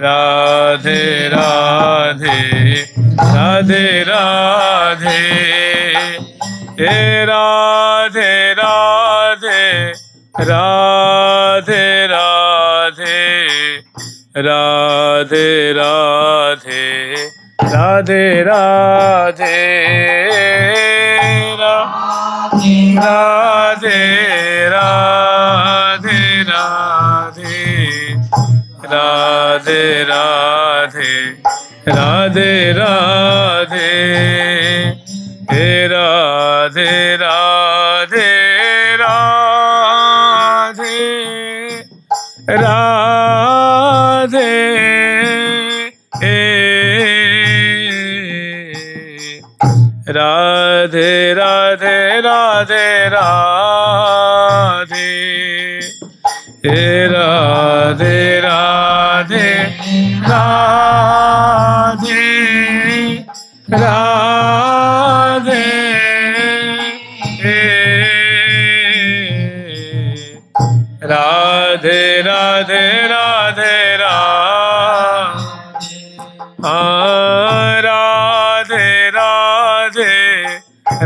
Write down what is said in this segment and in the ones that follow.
राधे राधे राधे राधे हे राधे राधे राधे राधे राधे राधे राधे राधे राधे राधे राधे राधे राधे राधे हे राधे राधे राधे राधे हे राधे राधे राधे राधे हे राधे राधे राधे राधे हे राधे राधे राधे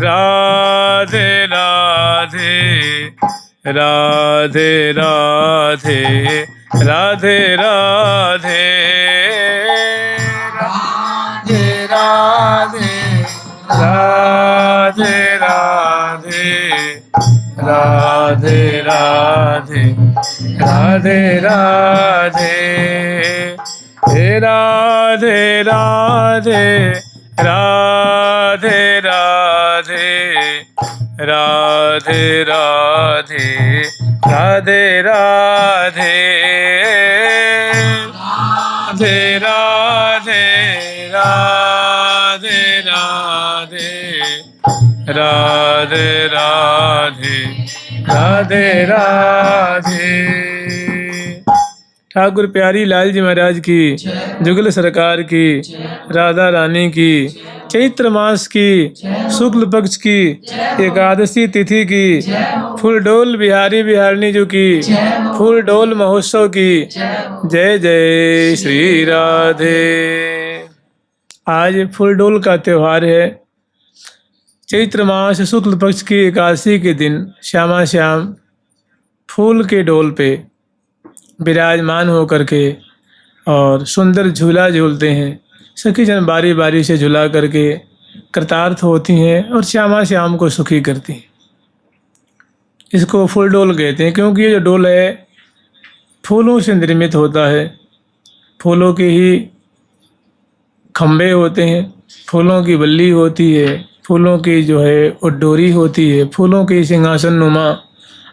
राधे राधे राधे राधे राधे राधे राधे राधे राधे राधे राधे राधे राधे राधे राधे हे राधे राधे राधे राधे राधे राधे राधे राधे राधे राधे राधे राधे राधे राधे राधे ठाकुर प्यारी लाल जी महाराज की, जुगल सरकार की, राधा रानी की, चैत्र मास की शुक्ल पक्ष की एकादशी तिथि की, फूलडोल बिहारी बिहारनी जी की, फूलडोल महोत्सव की जय जय श्री राधे। आज फूलडोल का त्यौहार है। चैत्र मास शुक्ल पक्ष की एकादशी के दिन श्यामा श्याम फूल के डोल पे विराजमान होकर के और सुंदर झूला झूलते हैं। सखी जन बारी बारी से झूला करके कृतार्थ होती हैं और श्यामा श्याम को सुखी करती हैं। इसको फूल डोल कहते हैं क्योंकि ये जो डोल है फूलों से निर्मित होता है। फूलों के ही खम्भे होते हैं, फूलों की बल्ली होती है, फूलों की जो है उड्डोरी होती है, फूलों की सिंहासन नुमा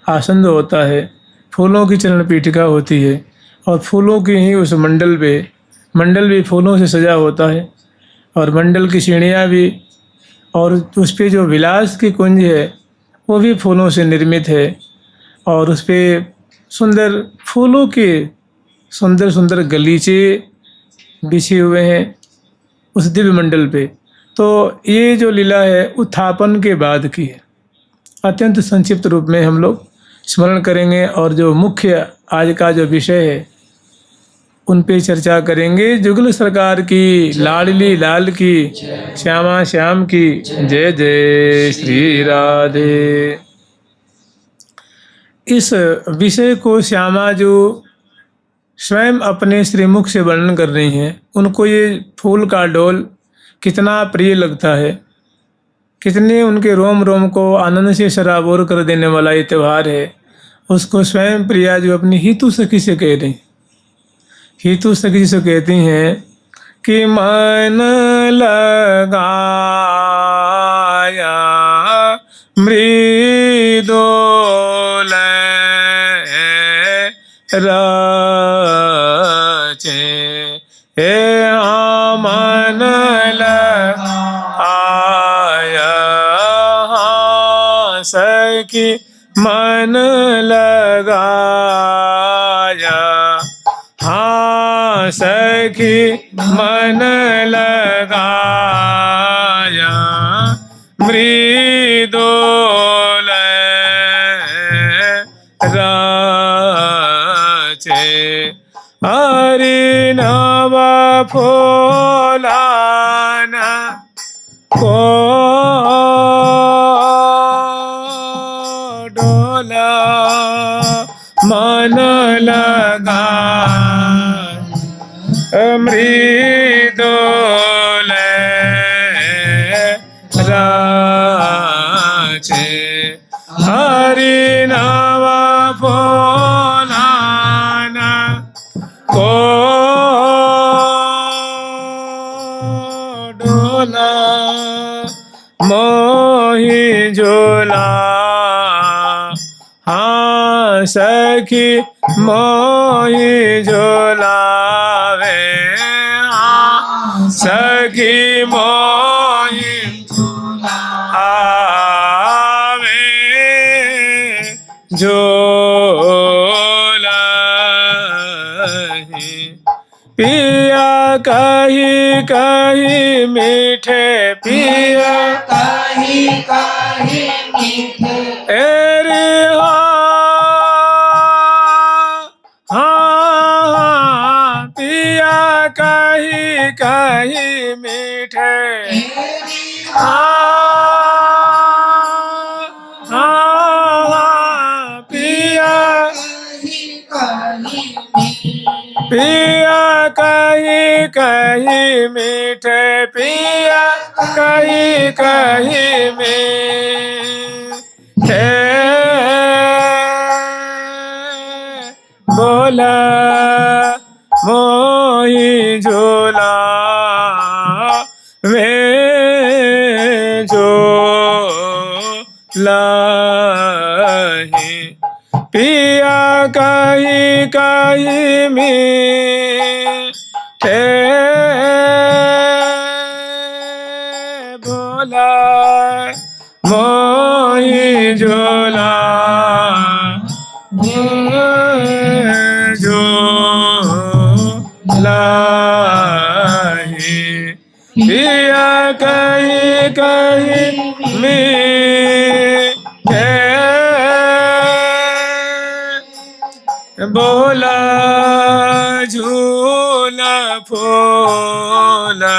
आसन होता है, फूलों की चरण पीठिका होती है और फूलों की ही उस मंडल भी फूलों से सजा होता है और मंडल की सीढ़ियाँ भी और उस पे जो विलास की कुंज है वो भी फूलों से निर्मित है और उस पे सुंदर फूलों के सुंदर सुंदर गलीचे बिछे हुए हैं उस दिव्य मंडल पे। तो ये जो लीला है उत्थापन के बाद की है। अत्यंत संक्षिप्त रूप में हम लोग स्मरण करेंगे और जो मुख्य आज का जो विषय है उन पे चर्चा करेंगे। जुगल सरकार की, लाडली लाल की, श्यामा श्याम की जय जय श्री राधे। इस विषय को श्यामा जो स्वयं अपने श्रीमुख से वर्णन कर रही हैं, उनको ये फूल का डोल कितना प्रिय लगता है, कितने उनके रोम रोम को आनंद से सराबोर कर देने वाला ये त्यौहार है, उसको स्वयं प्रिया जो अपनी हितु सखी से कह रही। हितु सखी से कहती हैं कि मन लगाया मृदोल रचे हे मन लगाया सखी मन लगाया हाँ सखी मन लगाया मृदोल रचे हरि नाम फूलाना को डोला मन लगा मृदुल राचे हरि नाम फूलाना को डोला मोहि झूला हाँ सखी मोहि झूलावे हाँ सखी मोहि आवे झूलहि पिया कही कही मीठे पिया कही कही मीठे एरे हाँ पिया कही कही मीठे पिया पिया कही कही मीठे पिया कही कही मीठे बोला मोहि झूला वे झूलहि पिया कही कही मीठे बोला मोहि झूला झूलहि पिया कही कही मीठे बोला झूला फूला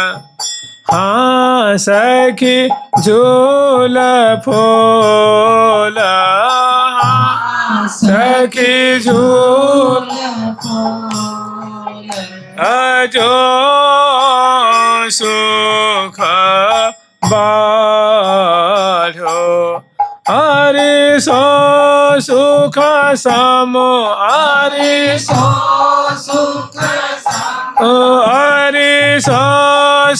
हाँ सखी झूला फूला हाँ सखी झूला जो सुख बाढ़ो हरि सो सुख समो हरि सो हरि सो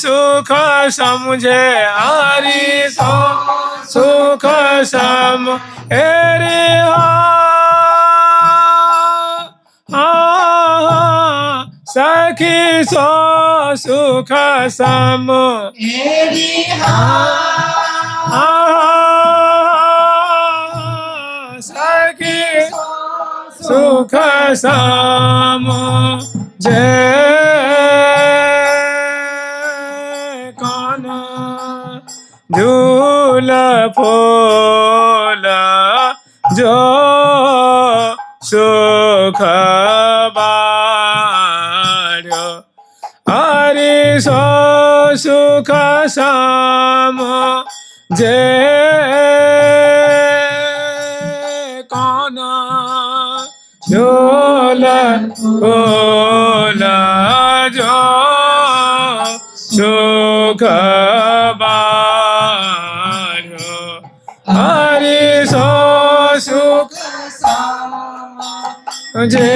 सुख समझे हरि सो सुख सम एरे सखी सो सुख सम सखी सुख सम जय काना झूला फूला जो सुख बाढ़ो हरि सो सुख सम जय काना झूला फूला जो सुख बाढ़ो हरि सो सुख जय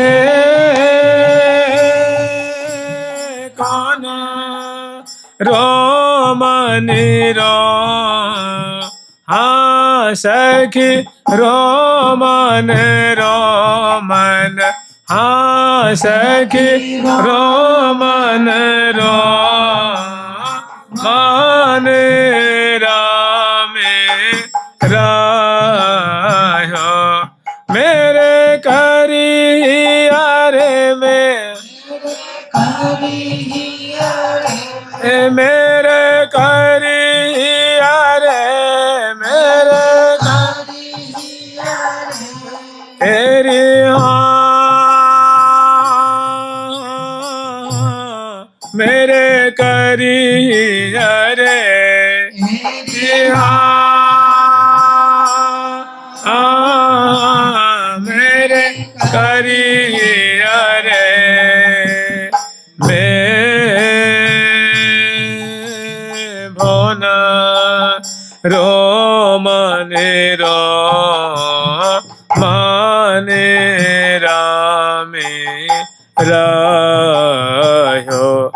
काना रोमनि रो हाँ सखी रोमन रोमन हाँ सखी रोमन रोमन रामे रायो मेरे करियारे में मेरे करियारे मेरे तेरी हाँ मेरे करी अरे मेरे करी अरे मैं भोना रो मने रो माने रामे रहो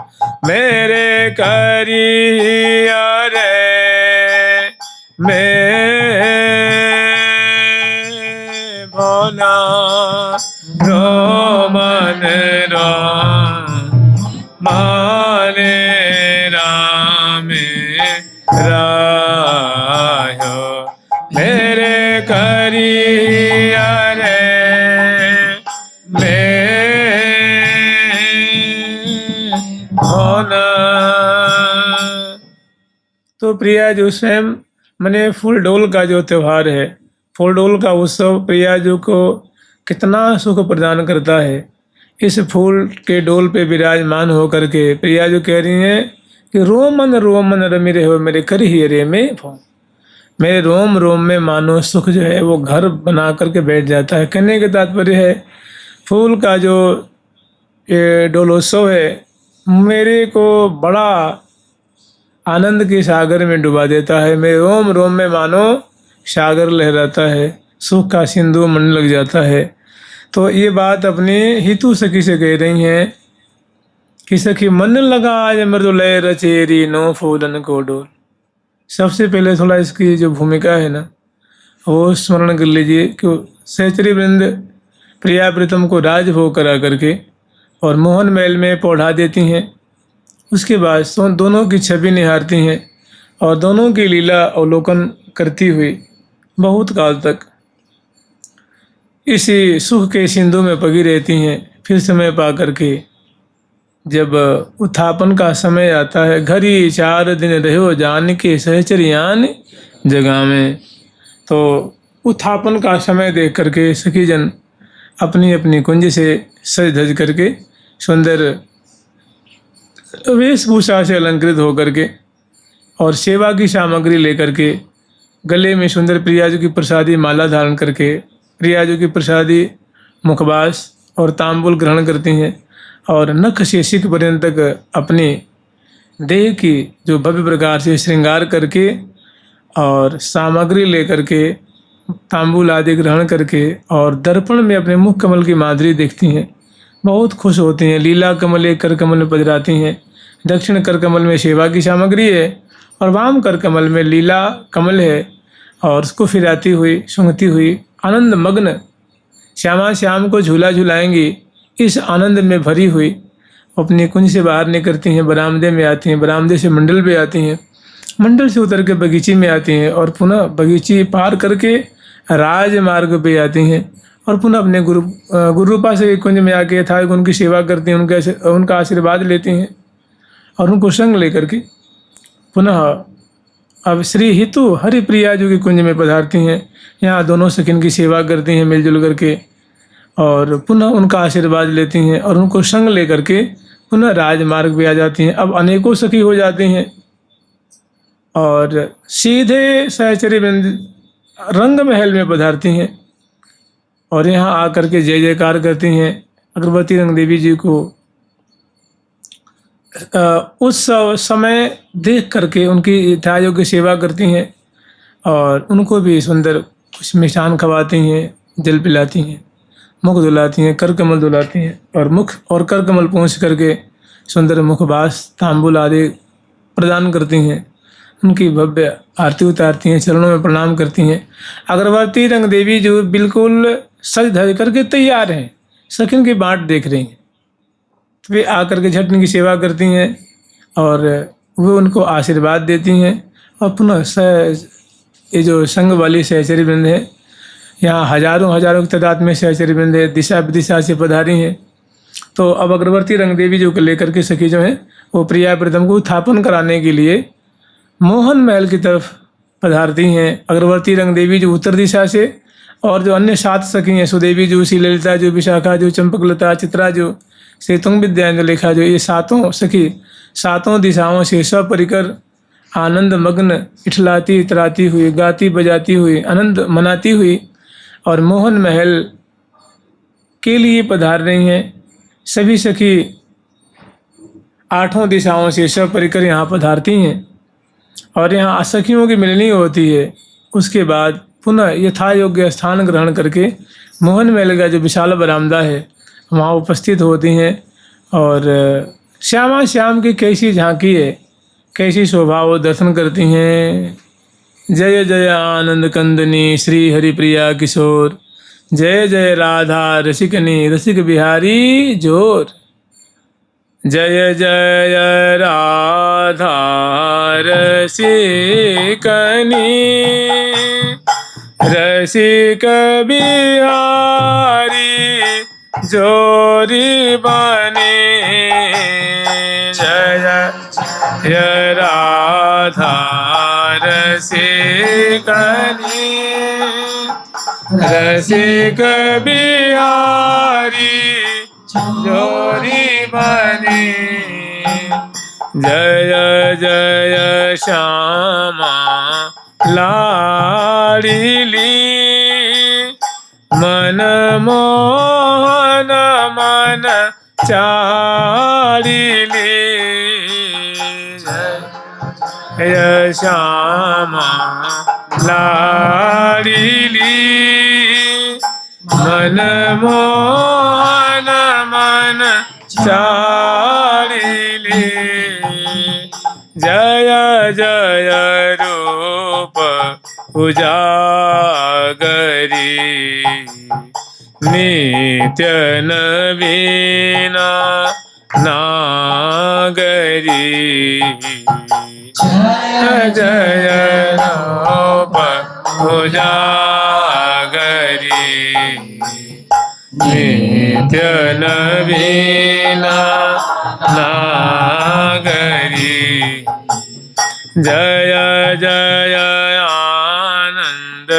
मेरे करिया रे मैं भोला रो मन रो माने रामे रहो मेरे करिया रे तो प्रिया जो स्वयं मने फूल डोल का जो त्योहार है, फूल डोल का उत्सव प्रिया जो को कितना सुख प्रदान करता है। इस फूल के डोल पे विराजमान होकर के प्रिया जो कह रही हैं कि रोमन रमी रहे हो मेरे कर ही रे में भो, मेरे रोम रोम में मानो सुख जो है वो घर बना करके बैठ जाता है। कहने के तात्पर्य है फूल का जो ये डोलोत्सव है मेरे को बड़ा आनंद के सागर में डुबा देता है। मेरे रोम रोम में मानो सागर लहराता है, सुख का सिंधु मन लग जाता है। तो ये बात अपनी हितू सखी से कह रही हैं कि सखी मन लगा आज मृदुलय रचेरी नो फूलन को डोल। सबसे पहले थोड़ा इसकी जो भूमिका है ना वो स्मरण कर लीजिए कि सहचरी वृंद प्रिया प्रीतम को राजभोग करा करके और मोहन महल में पौढ़ा देती हैं। उसके बाद दोनों की छवि निहारती हैं और दोनों की लीला अवलोकन करती हुई बहुत काल तक इसी सुख के सिंधु में पगी रहती हैं। फिर समय पा करके जब उत्थापन का समय आता है, घड़ी 4 दिन रहो जान के सहचरियान जगह में, तो उत्थापन का समय देख करके सखी जन अपनी अपनी कुंज से सज धज करके सुंदर वेशभूषा से अलंकृत होकर के और सेवा की सामग्री लेकर के गले में सुंदर प्रियाजू की प्रसादी माला धारण करके प्रियाजू की प्रसादी मुखबास और तांबुल ग्रहण करती हैं और नख से शिख पर्यंत तक अपने देह की जो भव्य प्रकार से श्रृंगार करके और सामग्री लेकर के तांबुल आदि ग्रहण करके और दर्पण में अपने मुख कमल की माधुरी देखती हैं, बहुत खुश होती हैं। लीला कमल एक कर कमल में पधराती हैं। दक्षिण कर कमल में सेवा की सामग्री है और वाम कर कमल में लीला कमल है और उसको फिराती हुई सूंघती हुई आनंद मग्न श्यामा श्याम को झूला झुलाएंगी। इस आनंद में भरी हुई अपनी कुंज से बाहर निकलती हैं, बरामदे में आती हैं, बरामदे से मंडल पे आती हैं, मंडल से उतर के बगीचे में आती हैं और पुनः बगीचे पार करके राजमार्ग पे आती हैं और पुनः अपने गुरु रूपा से कुंज में आके यथार्थ उनकी सेवा करती हैं, उनका आशीर्वाद लेती हैं और उनको संग लेकर के पुनः अब श्री हितु हरिप्रिया जो की कुंज में पधारती हैं। यहाँ दोनों सखिन की सेवा करती हैं मिलजुल करके और पुनः उनका आशीर्वाद लेती हैं और उनको संग लेकर के पुनः राजमार्ग पे आ जाती हैं। अब अनेकों सखी हो जाती हैं और सीधे सहचरी वृंद रंग महल में पधारती हैं और यहाँ आकर के जय जयकार करती हैं। अगरबत्ती रंग देवी जी को उस समय देख करके उनकी यथायोग्य की सेवा करती हैं और उनको भी सुंदर कुछ मिष्ठान खवाती हैं, जल पिलाती हैं, मुख धुलाती हैं, कर कमल धुलाती हैं और मुख और कर कमल पहुँच करके सुंदर मुखबास तांबुल आदि प्रदान करती हैं। उनकी भव्य आरती उतारती हैं, चरणों में प्रणाम करती हैं। अगरबत्ती रंग देवी जो बिल्कुल सज धज करके तैयार हैं, सखिन की बाट देख रही हैं, तो वे आकर के झट उनकी सेवा करती हैं और वो उनको आशीर्वाद देती हैं और पुनः ये जो संघ वाली सहचरी वृंद है, यहाँ हजारों की तादाद में सहचरी वृंद है, दिशा विदिशा से पधारी हैं। तो अब अगरबत्ती रंग देवी जो को लेकर के सखी जो हैं वो प्रिया प्रीतम को उत्थापन कराने के लिए मोहन महल की तरफ पधारती हैं। अगरबत्ती रंग देवी जो उत्तर दिशा से और जो अन्य 7 सखी हैं, सुदेवी जो, श्रीललिता जो, विशाखा जो, चंपकलता, चित्रा जो, श्री तुंग विद्यालेखा जो, ये 7 सखी सातों दिशाओं से सपरिकर आनंद मग्न इठलाती इतराती हुई, गाती बजाती हुई, आनंद मनाती हुई और मोहन महल के लिए पधार रही हैं। सभी सखी आठों दिशाओं से सपरिकर यहाँ पधारती हैं और यहाँ सखियों की मिलनी होती है। उसके बाद पुनः यथा योग्य स्थान ग्रहण करके मोहन महल का जो विशाल बरामदा है वहाँ उपस्थित होती हैं और श्यामा श्याम की कैसी झांकी है, कैसी शोभा वो दर्शन करती हैं। जय जय आनंद कंदनी श्री हरिप्रिया किशोर, जय जय राधा रसिकनी रसिक बिहारी जोर। जय जय राधा रसिकनी रसिक बिहारी जोरी बने। जय जय राधा रसिकनी रसिक बिहारी जोरी बने। जय जय श्यामा लाडली मन मोहन मन चाड़िली। जय श्यामा लाडली मन मोहन मन चाड़िली। जय जय रूप उजागरी नित्य नवीना नागरी। जय जय रूप उजागरी नित्य नवीना नागरी। जय जय आनंद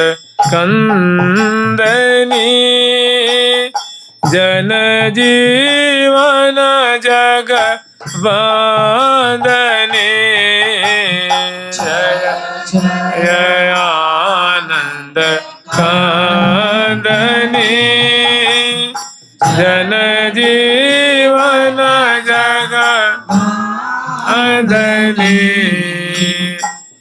कंदनी जन जीवन जग वंदनी। जय जय आनंद कंदनी जन जीवन जग वंदनी।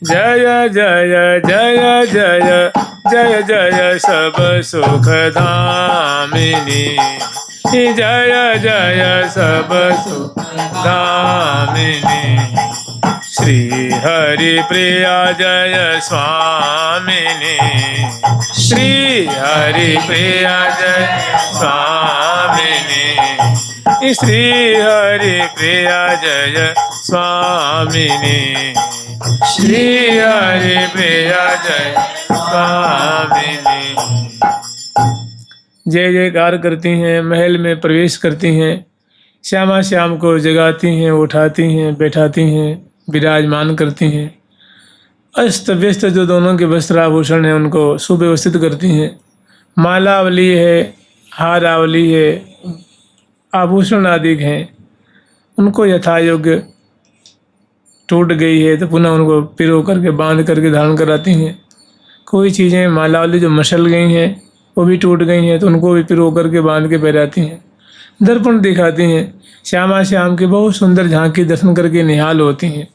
जय जय जय जय जय जय सब सुख धामिनी। जय जय सब सुख धामिनी। श्री हरि प्रिया जय स्वामिनी। श्री हरि प्रिया जय स्वामिनी। श्री हरि प्रिया जय स्वामिनी। श्री हरि प्रिया जय स्वामिनी। जय जयकार करती हैं, महल में प्रवेश करती हैं, श्यामा श्याम को जगाती हैं, उठाती हैं, बैठाती हैं, विराजमान करती हैं। अस्त व्यस्त जो दोनों के वस्त्र आभूषण हैं उनको सुव्यवस्थित करती हैं। मालावली है, हारावली है, आभूषण आदि हैं, उनको यथा योग्य टूट गई है तो पुनः उनको पिरो करके बांध करके धारण कराती हैं। कोई चीज़ें मालावली जो मसल गई हैं वो भी टूट गई हैं तो उनको भी पिरो करके बांध के पहनाती हैं। दर्पण दिखाती हैं। श्यामा श्याम की बहुत सुंदर झांकी दर्शन करके निहाल होती हैं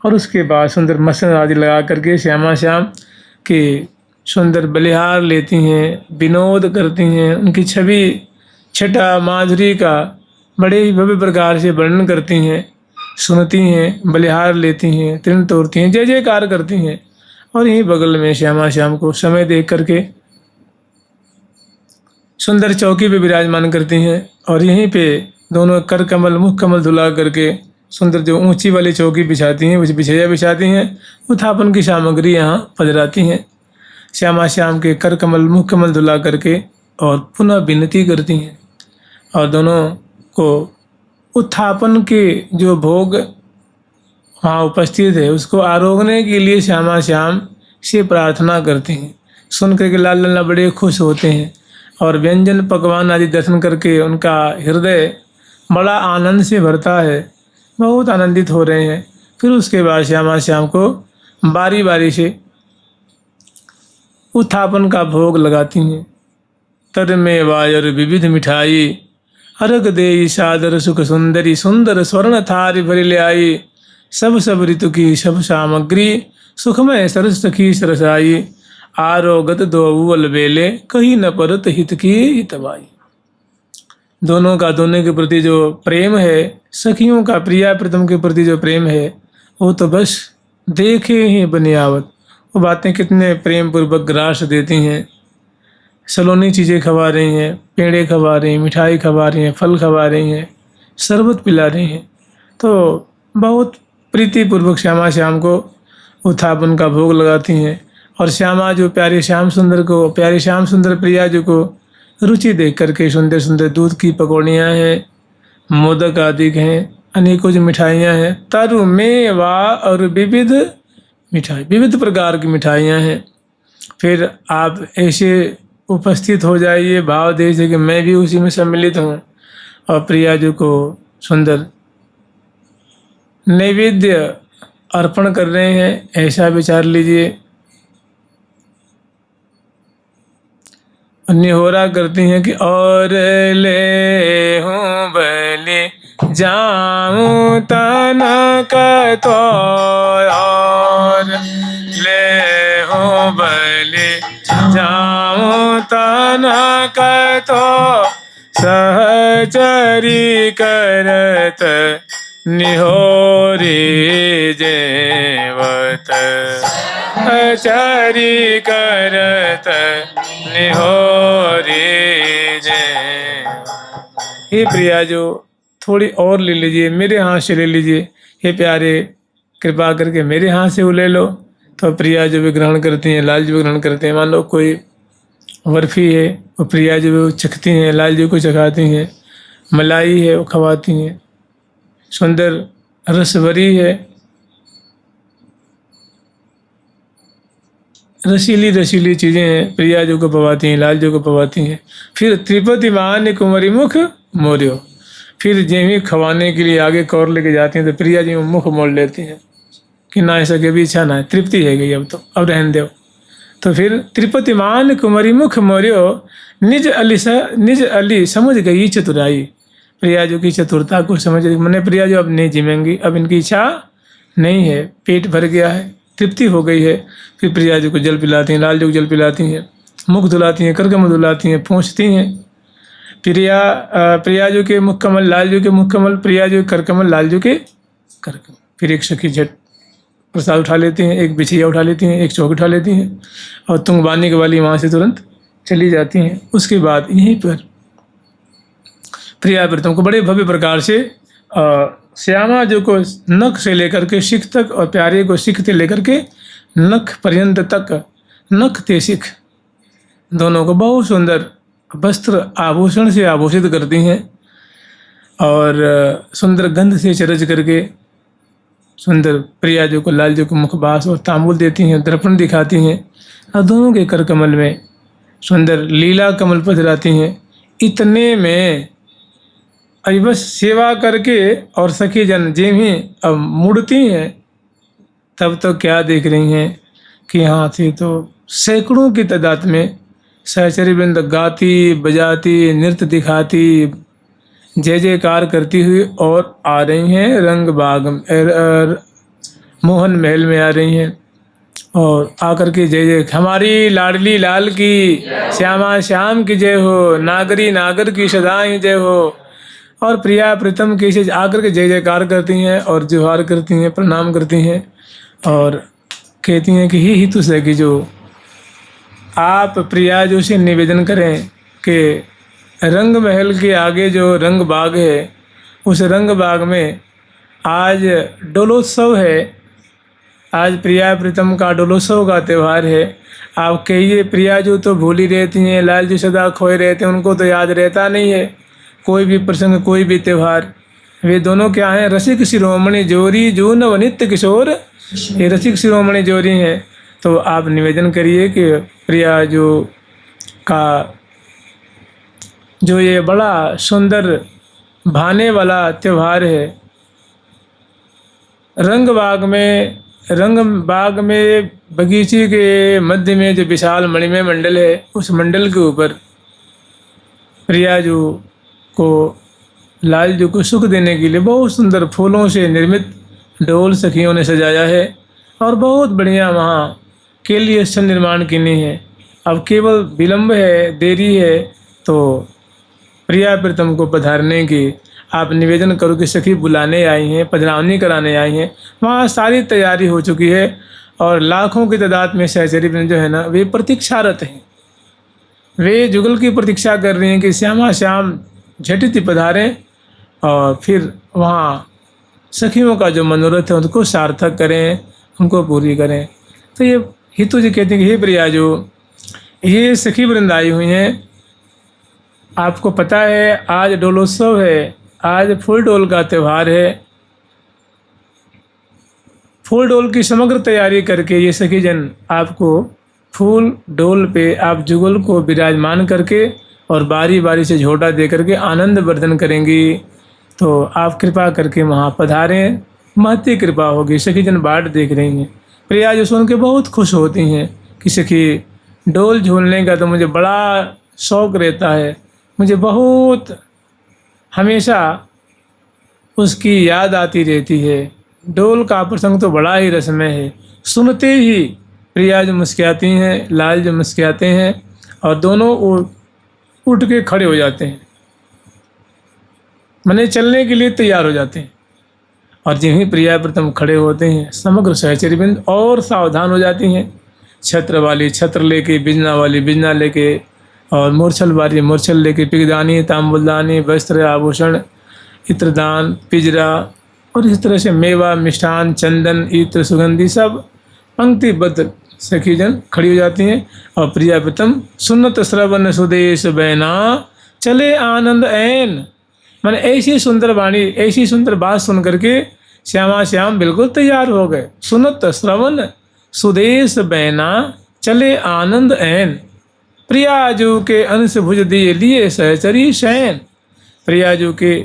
और उसके बाद सुंदर मसन आदि लगा करके श्यामा श्याम के सुंदर बलिहार लेती हैं, विनोद करती हैं। उनकी छवि छटा माधुरी का बड़े ही भव्य प्रकार से वर्णन करती हैं, सुनती हैं, बलिहार लेती हैं, तृण तोड़ती हैं, जय जयकार करती हैं। और यहीं बगल में श्यामा श्याम को समय देख करके सुंदर चौकी पे विराजमान करती हैं और यहीं पे दोनों कर कमल मुख कमल धुला करके सुंदर जो ऊंची वाली चौकी बिछाती हैं, उस बिछैया बिछाती हैं, उत्थापन की सामग्री यहाँ पधराती हैं। श्यामा श्याम के कर कमल मुख कमल धुला करके और पुनः विनती करती हैं और दोनों को उत्थापन के जो भोग वहाँ उपस्थित है उसको आरोगने के लिए श्यामा श्याम से प्रार्थना करती हैं। सुन करके लाल लल्ला बड़े खुश होते हैं और व्यंजन पकवान आदि दर्शन करके उनका हृदय बड़ा आनंद से भरता है। बहुत आनंदित हो रहे हैं। फिर उसके बाद श्यामा श्याम को बारी बारी से उत्थापन का भोग लगाती हैं। तर में वायर विविध मिठाई, अर्घ देई सादर सुख सुंदरी, सुंदर स्वर्ण थारी भरी ले आई। सब ऋतु की सब सामग्री, सुखमय सरस सखी सरसाई। आरोगत दो बेले, कहीं न परत हित की हितवाई। दोनों का दोनों के प्रति जो प्रेम है, सखियों का प्रिया प्रीतम के प्रति जो प्रेम है, वो तो बस देखे ही बनियावत। वो बातें कितने प्रेम पूर्वक ग्रास देती हैं। सलोनी चीज़ें खवा रही हैं, पेड़े खवा रही हैं, मिठाई खवा रही हैं, फल खवा रही हैं, शरबत पिला रही हैं। तो बहुत प्रीतिपूर्वक श्यामा श्याम को उत्थापन का भोग लगाती हैं। और श्यामा जो प्यारे श्याम सुंदर को, प्यारे श्याम सुंदर प्रिया जी को रुचि देख करके सुंदर सुंदर दूध की पकौड़ियाँ हैं, मोदक आदि हैं, अनेकों जो मिठाइयाँ हैं, तरु मेवा और विविध मिठाई, विविध प्रकार की मिठाइयाँ हैं। फिर आप ऐसे उपस्थित हो जाइए भाव दे से कि मैं भी उसी में सम्मिलित हूँ, और प्रिया जी को सुंदर नैवेद्य अर्पण कर रहे हैं, ऐसा विचार लीजिए। निहोरा करती हैं कि और ले हूँ बलि जाऊँ तनक तो, और ले हूँ बलि जाऊँ तनक तो, सहचरी करत निहोरी जेवत, सहचरी करत निहोरी जे। हे प्रिया जो थोड़ी और ले लीजिए, मेरे हाथ से ले लीजिए। हे प्यारे कृपा करके मेरे हाथ से वो ले लो। तो प्रिया जो भी ग्रहण करती हैं, लाल जी भी ग्रहण करते हैं। मान लो कोई बर्फ़ी है, वो प्रिया जो भी चखती हैं, लाल जी को चखाती हैं। मलाई है, वो खवाती हैं। सुंदर रसभरी है, रसीली रसीली चीज़ें हैं, प्रिया जी को पवाती हैं, लाल जी को पवाती हैं। फिर त्रिपति मान कुंवरी मुख मोरियो, फिर जेवी खवाने के लिए आगे कौर लेके जाती हैं, तो प्रिया जी मुख मोड़ लेती हैं कि ना ऐसा के भी इच्छा ना है, तृप्ति है गई, अब तो अब रहने दो। तो फिर त्रिपति मान कुंवरी मुख मोरियो, निज अली समझ गई चतुराई। प्रिया जी की चतुरता को समझ गई, मैंने प्रिया जी अब नहीं जिमेंगी, अब इनकी इच्छा नहीं है, पेट भर गया है, तृप्ति हो गई है। फिर प्रिया जी को जल पिलाती हैं, लाल जी को जल पिलाती हैं, मुख धुलाती हैं, करकमल धुलाती हैं, पोंछती हैं। प्रिया जी के मुख कमल, लाल जी के मुख कमल, प्रिया जी के करकमल, लाल जी के करकमल। फिर एक सखी झट प्रसाद उठा लेती हैं, एक बिछिया उठा लेती हैं, एक चौक उठा लेती हैं, और तुंगबानी के वाली वहाँ से तुरंत चली जाती हैं। उसके बाद यहीं पर प्रिया प्रीतम को बड़े भव्य प्रकार से श्यामा जी को नख से लेकर के शिख तक, और प्यारे को शिख से लेकर के नख पर्यंत तक, नख ते शिख दोनों को बहुत सुंदर वस्त्र आभूषण से आभूषित करती हैं, और सुंदर गंध से चरज करके सुंदर प्रिया जी को, लाल जी को मुखबास और तांबुल देती हैं, दर्पण दिखाती हैं, और दोनों के कर कमल में सुंदर लीला कमल पधराती हैं। इतने में अभी बस सेवा करके और सखी जन जे भी अब मुड़ती हैं, तब तो क्या देख रही हैं कि यहाँ से तो सैकड़ों की तादाद में सहचरी वृंद गाती बजाती नृत्य दिखाती जय जयकार करती हुई और आ रही हैं रंग बाग मोहन महल में आ रही हैं, और आकर के जय जय, हमारी लाडली लाल की श्यामा श्याम की जय हो, नागरी नागर की सदा ही जय हो। और प्रिया प्रीतम की से आकर के जय जयकार करती हैं और जोहार करती हैं, प्रणाम करती हैं, और कहती हैं कि ही हितु से कि जो आप प्रिया जो से निवेदन करें कि रंग महल के आगे जो रंग बाग है, उस रंग बाग में आज डोलोत्सव है, आज प्रिया प्रीतम का डोलोत्सव का त्यौहार है। आप कहिए प्रिया जो तो भूली रहती हैं, लाल जी सदा खोए रहते हैं, उनको तो याद रहता नहीं है कोई भी प्रसंग, कोई भी त्यौहार। वे दोनों क्या हैं, रसिक शिरोमणि जोरी जो नव नित्य किशोर, ये रसिक शिरोमणि जोरी हैं। तो आप निवेदन करिए कि प्रिया जो का जो ये बड़ा सुंदर भाने वाला त्यौहार है, रंग बाग में बगीचे के मध्य में जो विशाल मणिमय मंडल है, उस मंडल के ऊपर प्रियाजू को लालजू को सुख देने के लिए बहुत सुंदर फूलों से निर्मित डोल सखियों ने सजाया है और बहुत बढ़िया वहाँ के लिए स्थल निर्माण किए हैं। अब केवल विलंब है, देरी है, तो प्रिया प्रीतम को पधारने की आप निवेदन करो कि सखी बुलाने आई हैं, पधरावनी कराने आई हैं। वहाँ सारी तैयारी हो चुकी है और लाखों की तादाद में सहचरी जो है ना, वे प्रतीक्षारत हैं। वे जुगल की प्रतीक्षा कर रही हैं कि श्यामा श्याम झटिति पधारें और फिर वहाँ सखियों का जो मनोरथ है उनको सार्थक करें, उनको पूरी करें। तो ये हितु जी कहते हैं कि हे प्रियाजू, ये सखी वृंद आई हुई हैं। आपको पता है आज डोलोत्सव है, आज फूल डोल का त्यौहार है। फूल डोल की समग्र तैयारी करके ये सखी जन आपको फूल डोल पे आप जुगल को विराजमान करके और बारी बारी से झोटा दे करके आनंद वर्धन करेंगी। तो आप कृपा करके वहाँ पधारें, महती कृपा होगी। सखी जन बाट देख रही हैं। प्रिया जो सुन के बहुत खुश होती हैं कि सखी डोल झूलने का तो मुझे बड़ा शौक़ रहता है, मुझे बहुत हमेशा उसकी याद आती रहती है। डोल का प्रसंग तो बड़ा ही रसमय है। सुनते ही प्रिया जो मुस्कुराती हैं, लाल जो मुस्कुराते हैं और दोनों उठ के खड़े हो जाते हैं, मने चलने के लिए तैयार हो जाते हैं। और जिन ही प्रिया प्रथम खड़े होते हैं, समग्र सहचरीवृंद और सावधान हो जाती हैं। छत्र वाली छत्र लेके, बिजना वाली बिजना लेके और मूर्छल वाली मूर्छल लेके, पिगदानी, तांबुलदानी, वस्त्र, आभूषण, इत्रदान, पिजरा और इस तरह से मेवा, मिष्ठान, चंदन, इत्र, सुगंधी सब पंक्तिबद्ध सखीजन खड़ी हो जाती हैं। और प्रिया प्रथम सुन्नत श्रवण सुदेश बैना चले आनंद ऐन, मैंने ऐसी सुंदर वाणी, ऐसी सुंदर बात सुन करके श्यामा श्याम बिल्कुल तैयार हो गए। सुनत श्रवण सुदेश बैना चले आनंद ऐन, प्रियाजू के अंश भुज दिए लिए सहचरी शयन। प्रियाजू के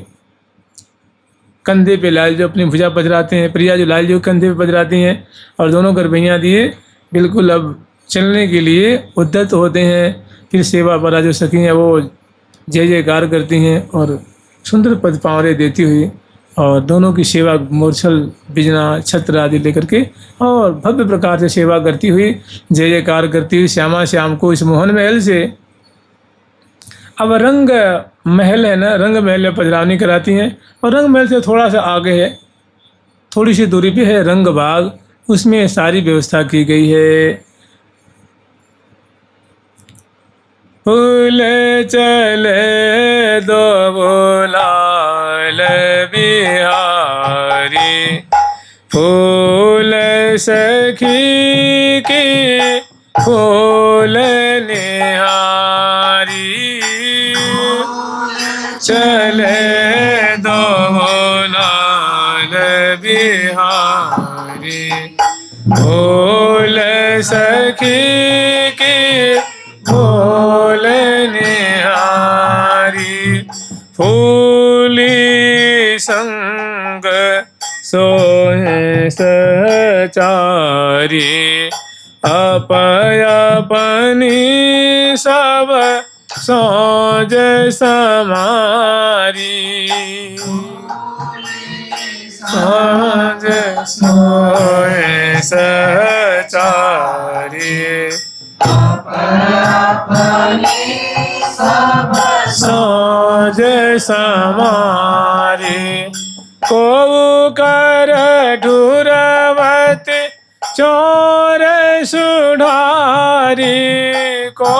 कंधे पे लालजू अपनी भुजा पधराते हैं, प्रियाजू लालजू के कंधे पे पधराती हैं और दोनों गरबैयाँ दिए बिल्कुल अब चलने के लिए उद्यत होते हैं। फिर सेवा परा जो सखी हैं वो जय जयकार करती हैं और सुंदर पद पावरे देती हुई और दोनों की सेवा मूर्छल, बिजना, छत्र आदि लेकर के और भव्य प्रकार से सेवा करती हुई, जय जयकार करती हुई श्यामा श्याम को इस मोहन महल से, अब रंग महल है ना, रंग महल में पधरावनी कराती हैं। और रंग महल से थोड़ा सा आगे है, थोड़ी सी दूरी पे है रंग बाग, उसमें सारी व्यवस्था की गई है। फूल चले दो बुलाल बिहारी, फूल सखी की फूल निहारी, चले दो बुलाल बिहारी, फूल सखी की फूल निहारी, फूली संग सोहे सहचारी, अपनी सब सोज समारी, सोज सोहे सहचारी, सोज समारी, को कर ढूरवत चोर सुधारी, को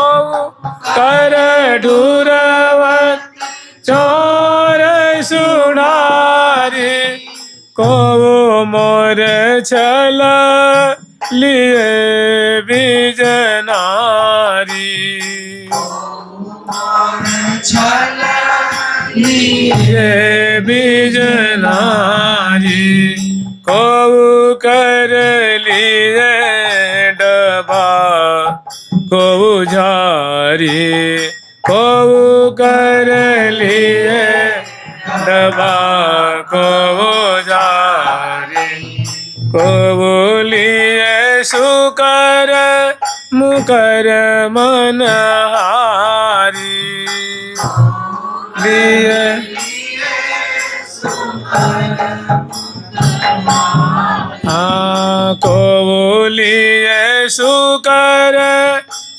कर ढूरवत चोर सुधारी, को मोर छल लिए बिजनारी, लिए बिजनारी, को कर लिए डबा को झारी, को कर लिए डबा को झारी, बोलिए सुकर मुकर मन हारी लिए को बोलिए सुकर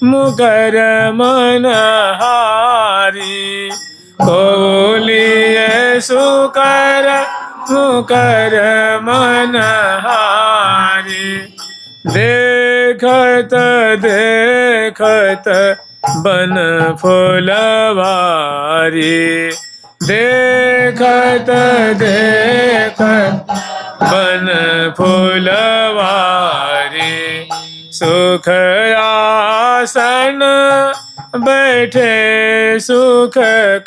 मुकर मन हारी को बोलिए सुकर मुकर मन हारी देखत देखत बन फुलवारी देखत देखत बन फुलवारी सुख आसन बैठे सुखकारी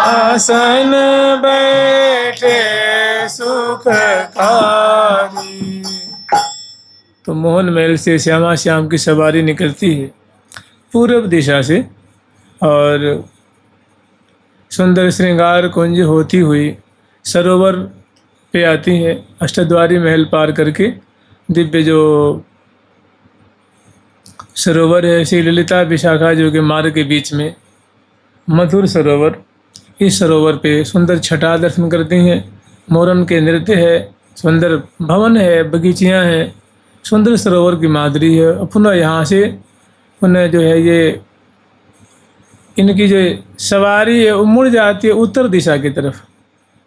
आसन बैठे सुखकारी। तो मोहन महल से श्यामा श्याम की सवारी निकलती है पूर्व दिशा से और सुंदर श्रृंगार कुंज होती हुई सरोवर पे आती है। अष्टद्वारी महल पार करके दिव्य जो सरोवर है श्री ललिता विशाखा जो के मार्ग के बीच में मधुर सरोवर, इस सरोवर पे सुंदर छटा दर्शन करते हैं। मोरन के नृत्य है, सुंदर भवन है, बगीचियाँ हैं, सुंदर सरोवर की माधुरी है। और पुनः यहाँ से पुनः जो है ये इनकी जो सवारी है वो मुड़ जाती है उत्तर दिशा की तरफ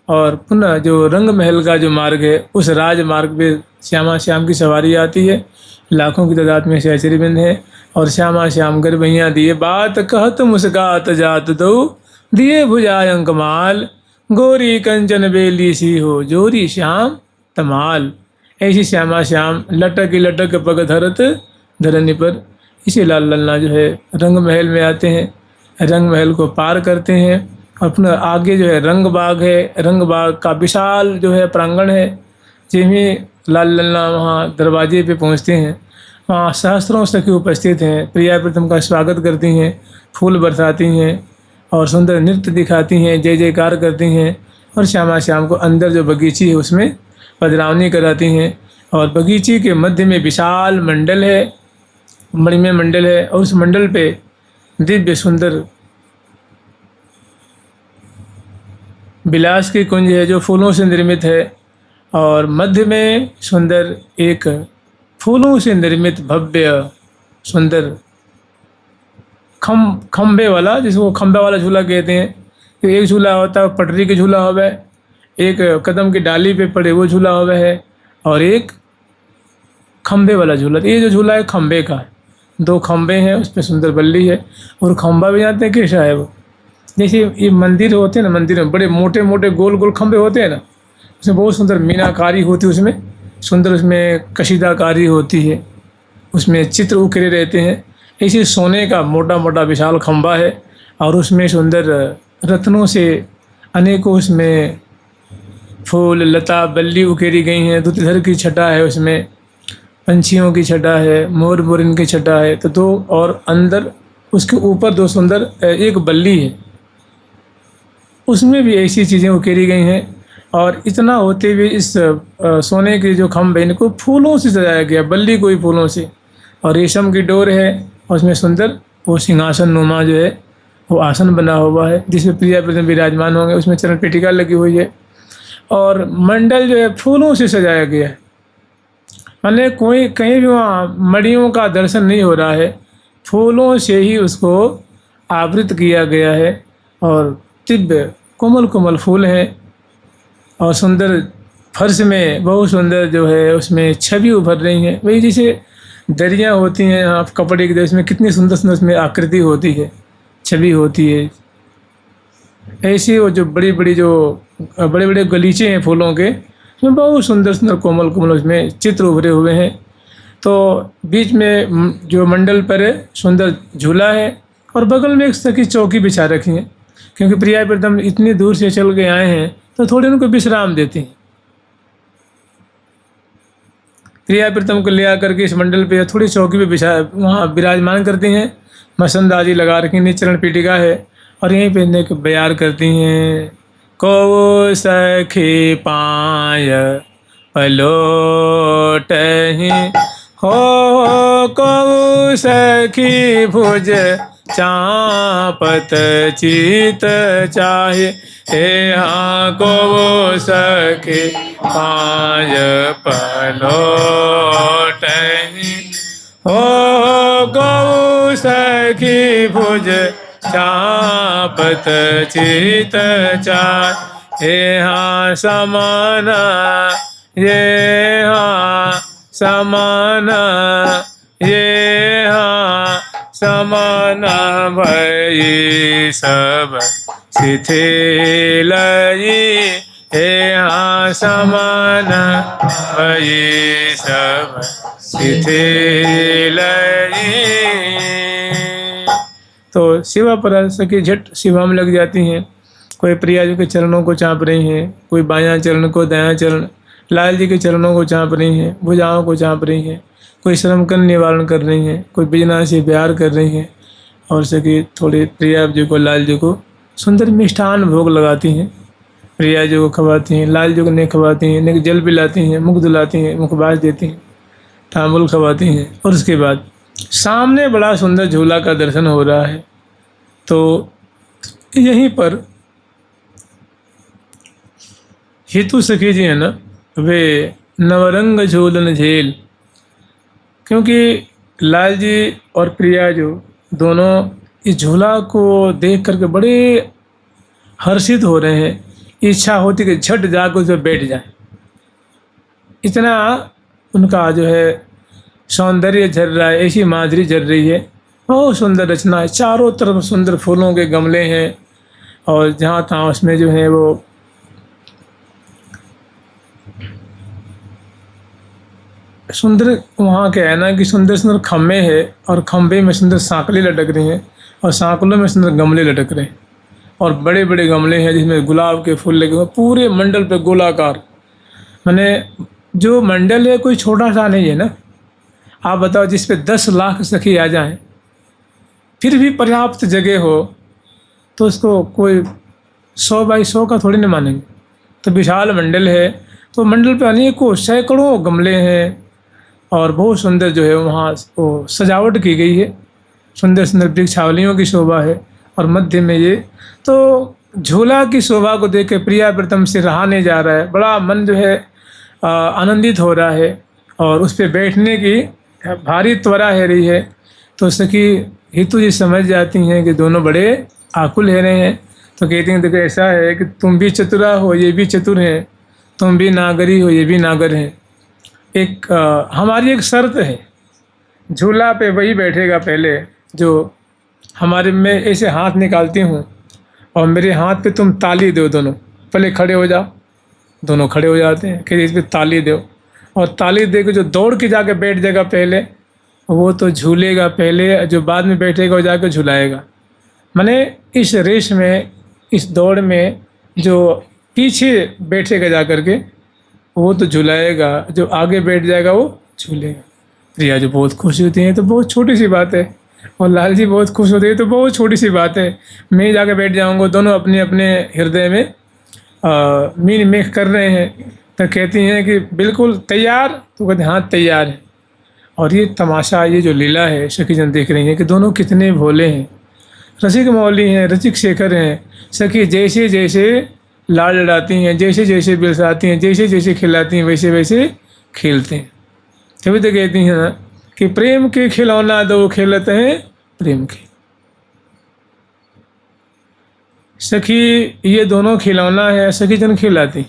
और पुनः जो रंग महल का जो मार्ग है उस राजमार्ग पे श्यामा श्याम की सवारी आती है। लाखों की तादाद में सहचरी बिंद है और श्यामा श्याम घर भैया दिए बात कहत मुस्कात जात दो दिए भुजायंक माल गोरी कंचन बेली सी हो जोरी श्याम तमाल। ऐसी श्यामा श्याम लटक लटक पग धरत धरनी पर। इसी लाल लल्ला जो है रंग महल में आते हैं, रंग महल को पार करते हैं। अपना आगे जो है रंग बाग है, रंग बाग का विशाल जो है प्रांगण है। जिमी लाल लल्ला वहाँ दरवाजे पे पहुँचते हैं, वहाँ सहस्त्रों सखी उपस्थित हैं, प्रिया प्रीतम का स्वागत करती हैं, फूल बरसाती हैं और सुंदर नृत्य दिखाती हैं, जय जयकार करती हैं और श्यामा श्याम को अंदर जो बगीची है उसमें पधरावनी कराती हैं। और बगीची के मध्य में विशाल मंडल है, मणिमय मंडल है और उस मंडल पे दिव्य सुंदर विलास की कुंज है जो फूलों से निर्मित है और मध्य में सुंदर एक फूलों से निर्मित भव्य सुंदर खम्बे वाला, जिसको खम्बे वाला झूला कहते हैं। तो एक झूला होता है पटरी के झूला हुआ है, एक कदम की डाली पे पड़े वो झूला हुआ है और एक खम्बे वाला झूला। ये जो झूला है खम्बे का है, दो खम्बे हैं, उस पर सुंदर बल्ली है और खम्बा भी जानते हैं कैसा है वो, जैसे ये मंदिर होते हैं ना, मंदिर में बड़े मोटे मोटे गोल गोल खम्बे होते हैं ना, उसमें बहुत सुंदर मीनाकारी होती है, उसमें सुंदर उसमें कशीदाकारी होती है, उसमें चित्र उकेरे रहते हैं। इसी सोने का मोटा मोटा विशाल खम्बा है और उसमें सुंदर रत्नों से अनेकों उसमें फूल लता बल्ली उकेरी गई हैं। दूधधर की छटा है, उसमें पंछियों की छटा है, मोर मोरिन की छटा है। तो दो और अंदर उसके ऊपर दो सुंदर एक बल्ली है, उसमें भी ऐसी चीज़ें उकेरी गई हैं। और इतना होते हुए इस सोने के जो खम्भे इनको फूलों से सजाया गया, बल्ली को ही फूलों से, और रेशम की डोर है और उसमें सुंदर वो सिंहासन नुमा जो है वो आसन बना हुआ है जिसमें प्रिया प्रीतम विराजमान होंगे। उसमें चरण पेटिका लगी हुई है और मंडल जो है फूलों से सजाया गया है। माने कोई कहीं भी वहाँ मड़ियों का दर्शन नहीं हो रहा है, फूलों से ही उसको आवृत किया गया है और दिव्य कोमल कोमल फूल हैं और सुंदर फर्श में बहुत सुंदर जो है उसमें छवि उभर रही है। वही जैसे दरियाँ होती हैं आप कपड़े की, उसमें कितनी सुंदर सुंदर उसमें आकृति होती है, छवि होती है। ऐसी वो जो बड़ी बड़ी जो बड़े बड़े गलीचे हैं फूलों के, उसमें बहुत सुंदर सुंदर कोमल कोमल उसमें चित्र उभरे हुए हैं। तो बीच में जो मंडल पर है सुंदर झूला है और बगल में एक सखी चौकी बिछा रखी है, क्योंकि प्रिया प्रीतम इतनी दूर से चल के आए हैं तो थोड़ी उनको विश्राम देती हैं। प्रिया प्रीतम को ले आकर के इस मंडल पे थोड़ी चौकी पे बिछा वहाँ विराजमान करती हैं, मसंद आदि लगा रखी हैं, चरण पीटिका है और यहीं पे बयार करती हैं, को सखी पाय पलोटहि हो को सखी भुज चापत चित चाहे हे हाँ को सखी पाय पलोटहि हो गौ सखी भुज चापत चित चाय हे हाँ समाना ये हाँ समाना ये हाँ समाना भई सब शिथिलई हे हाँ समाना भई सब शिथिलई। तो शिवा पर सखी झट शिवा में लग जाती हैं। कोई प्रिया जी के चरणों को चाँप रही हैं, कोई बायां चरण को दायां चरण, लाल जी के चरणों को चाँप रही हैं, भुजाओं को चाँप रही हैं, कोई श्रम कर निवारण कर रही हैं, कोई बिजना से प्यार कर रही हैं। और सखी थोड़ी प्रिया जी को लाल जी को सुंदर मिष्ठान भोग लगाती हैं, प्रिया जी को खवाती हैं, लाल जी को नहीं खवाती हैं, नहीं जल पिलाती हैं, मुख धुलाती हैं, मुखबाज देती हैं, तांबुल खवाती हैं। और उसके बाद सामने बड़ा सुंदर झूला का दर्शन हो रहा है। तो यहीं पर हितु सखी जी है ना, वे नवरंग झूलन झेल, क्योंकि लाल जी और प्रिया जो दोनों इस झूला को देख करके बड़े हर्षित हो रहे हैं। इच्छा होती कि झट जाकर उस पर बैठ जाए। इतना उनका जो है सौंदर्य झर रहा है, ऐसी माधुरी झर रही है, बहुत सुंदर रचना है। चारों तरफ सुंदर फूलों के गमले हैं और जहाँ तहाँ उसमें जो है वो सुंदर, वहाँ क्या है ना कि सुंदर सुंदर खम्भे हैं और खम्भे में सुंदर सांकलें लटक रही हैं और सांकलों में सुंदर गमले लटक रहे हैं और बड़े बड़े गमले हैं जिसमें गुलाब के फूल लगे हुए, पूरे मंडल पे गोलाकार। मैंने जो मंडल है कोई छोटा सा नहीं है ना। आप बताओ, जिस पे 10 लाख सखी आ जाएं फिर भी पर्याप्त जगह हो तो उसको कोई 100 बाई 100 का थोड़ी ना मानेंगे। तो विशाल मंडल है, तो मंडल पे अनेकों सैकड़ों गमले हैं और बहुत सुंदर जो है वहाँ वो सजावट की गई है। सुंदर सुंदर वृक्षावलियों की शोभा है और मध्य में ये तो झूला की शोभा को देख के प्रिया प्रीतम से रहा नहीं जा रहा है। बड़ा मन जो है आनंदित हो रहा है और उस पर बैठने की भारी त्वरा है रही है। तो सखी हितु जी समझ जाती हैं कि दोनों बड़े आकुल है रहे हैं। तो कहती हैं देखो ऐसा है कि तुम भी चतुरा हो, ये भी चतुर हैं, तुम भी नागरी हो, ये भी नागर हैं। एक हमारी एक शर्त है, झूला पे वही बैठेगा पहले जो हमारे में ऐसे हाथ निकालती हूँ और मेरे हाथ पे तुम ताली दो, दोनों पहले खड़े हो जाओ। दोनों खड़े हो जाते हैं कि इस पर ताली दो और ताली दे के जो दौड़ के जाके बैठ जाएगा पहले वो तो झूलेगा पहले, जो बाद में बैठेगा वो जाकर झुलाएगा। माने इस रेस में, इस दौड़ में जो पीछे बैठेगा जा कर के वो तो झुलाएगा, जो आगे बैठ जाएगा वो झूलेगा। प्रिया जो बहुत खुश होती हैं तो बहुत छोटी सी बात है और लाल जी बहुत खुश होते हैं तो बहुत छोटी सी बात है। मैं जाके बैठ जाऊंगा, दोनों अपने अपने हृदय में मीन मेख कर रहे हैं। तो कहती हैं कि बिल्कुल तैयार, तो कहते हाँ तैयार है। और ये तमाशा, ये जो लीला है सखी जन देख रही हैं कि दोनों कितने भोले हैं, रसिक मौली हैं, रसिक शेखर हैं। सखी जैसे जैसे लाड़ लड़ाती हैं, जैसे जैसे बिलसाती हैं, जैसे जैसे खिलाती हैं, वैसे वैसे खेलते हैं। तभी तो कहती हैं ना कि प्रेम के खिलौना दो खेलते हैं प्रेम के। सखी ये दोनों खिलौना है, सखी जन खिलाती।